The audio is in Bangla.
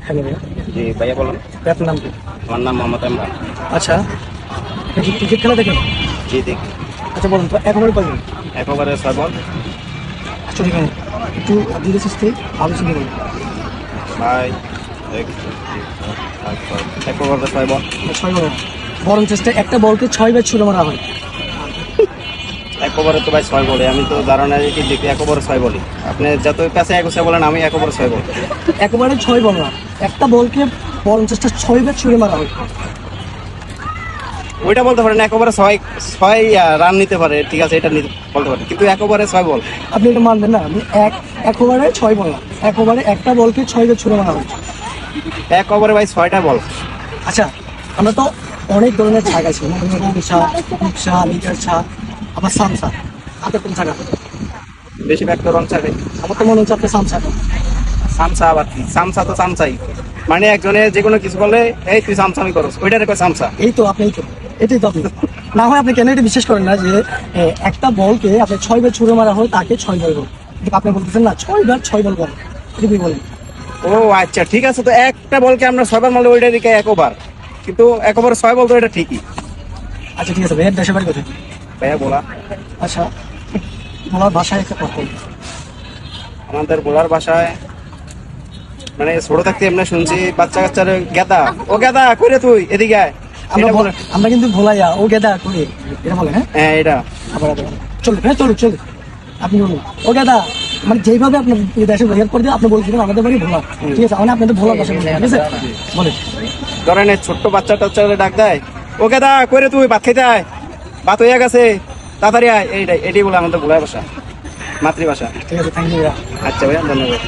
হ্যালো ভাইয়া। জি ভাইয়া বলুন। ভাই, আপনার নাম কি? আমার নাম মোহাম্মদ ইমরান। আচ্ছা, আপনি কি ক্রিকেট খেলা দেখেন? জি দেখি। আচ্ছা বলুন তো, একেবারে কয়জন? একেবারে 6 বল। আচ্ছা ঠিক আছে, একটু ধীরে সুস্থে আলোচনা করুন। ভাই একেবারে 6 বল। 6 বল, বরং চেষ্টা একটা বলকে 6 বার ছুড়ে মারা হয়। একেবারে তো ভাই 6 বলে, আমি তো ধারণা কি দেখি একেবারে 6 বলি। আপনি যত কাছে এগোছে বলেন, আমি একেবারে 6 বল। একেবারে 6 বল না, একটা বলকে বরং চেষ্টা 6 বার ছুড়ে মারা হয়। ওইটা বলতে পারেন একেবারে 6 রান নিতে পারে, ঠিক আছে, এটা বলতে পারে, কিন্তু একেবারে 6 বল। আপনি এটা মানবেন না? আপনি একেবারে 6 বল না, একেবারে একটা বলকে 6 বার ছুড়ে মারা হয়। একেবারে ভাই 6টা বল। আচ্ছা, আমরা তো অনেক ধরনের ছাগ আছে, রিক্সা, লিটার ছা, আবার সামসা। আপনার কোন ছাগা? বেশিরভাগ তো রং চাবে। আমার তো মনে হচ্ছে আপনার সামসা। সামসা আবার কি? সামসা তো সামসাই, মানে একজনে যে কোনো কিছু বলে, এই তুই সামসামি করস, ওইটারে কয় সামসা। এই তো আপনি, এই তো এটাই তো আপনি। না হয় আপনি কেন এটা বিশ্বাস করেন না যে একটা বলকে আপনি 6 বার ছুড়ে মারা হয়, তাকে 6 বল বল। কিন্তু আপনি বলতেছেন না 6 বার 6 বল বল, এটা কি বলেন? ও আচ্ছা ঠিক আছে, তো একটা বলকে আমরা 6 বার মারলে ওইটা দিকে একবার, কিন্তু একেবারে 6 বল তো এটা ঠিকই। আচ্ছা ঠিক আছে ভাইয়ের দেশের বাড়ি কোথায়? ভাইয়া বলা। আচ্ছা, বলার ভাষায় একটা কথা বলি। আমাদের বলার ভাষায়, মানে ছোট থাকতে এমনি শুনছি বাচ্চা কাচ্চার গেদা, ও গেদা কইরে তুই এদিকে আয়, এটা বলে। আমরা কিন্তু ভোলাইয়া ও গেদা করি, এটা বলে। হ্যাঁ হ্যাঁ এটা আবার চলুন, হ্যাঁ চলুন চলুন, আপনি বলুন ও গেদা। মানে যেইভাবে আপনার দেশে হেল্প করে দিয়ে আপনি বলছিলেন আমাদের বাড়ি ভোলা, ঠিক আছে, মানে আপনাদের ভোলার ভাষা বলছেন, ঠিক আছে বলেন। ধরেন এই ছোট্ট বাচ্চা টাচ্চারে ডাক দেয়, ও গেদা কইরে তুই ভাত খাইতে আয়, ভাত হইয়া গেছে তাড়াতাড়ি আয়, এটাই বলে আমাদের ভোলার ভাষা, মাতৃভাষা। ঠিক আছে, থ্যাংক ইউ। আচ্ছা ভাইয়া, ধন্যবাদ।